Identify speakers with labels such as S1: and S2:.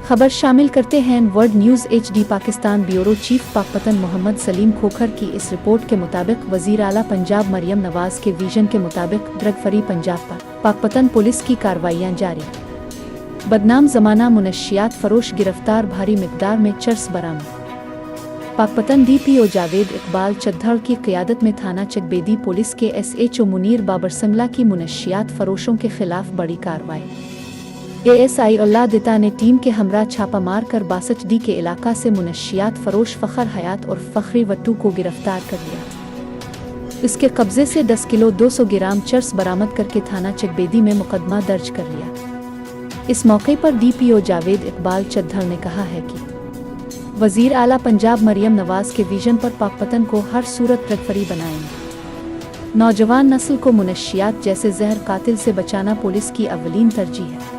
S1: खबर शामिल करते हैं world news HD। Pakistan bureau chief Pakpattan Mohammad Saleem Khokhar की इस रिपोर्ट के मुताबिक वज़ीर आला पंजाब मरियम नवाज के विजन के मुताबिक ड्रग फ्री पंजाब पर पाकपतन पुलिस की कार्रवाइयाँ जारी। बदनाम ज़माना मुनशियात फरोश गिरफ्तार, भारी मिकदार में चर्स बरामद। पाकपतन DPO जावेद इकबाल चद्दड़ की क़यादत में थाना चकबेदी पुलिस के SHO मुनीर बाबरसंगला की मुनशियात फरोशों के खिलाफ बड़ी कार्रवाई। ASI अल्लाह दिता ने टीम के हमरा छापा मार कर 62D के इलाका से मुनशियात फरोश फ़खर हयात और फ़खरी वट्टू को गिरफ्तार कर लिया। इसके कब्जे से 10 किलो 200 ग्राम चर्स बरामद करके थाना चकबेदी में मुकदमा दर्ज कर लिया। इस मौके पर DPO जावेद इकबाल चद्दड़ ने कहा है कि वज़ीर आला पंजाब मरियम नवाज के विजन पर पाकपतन को हर सूरत ड्रग फ्री बनाएंगे। नौजवान नस्ल को मुनशियात जैसे जहर कातिल से बचाना पुलिस की अव्वलीन तरजीह है।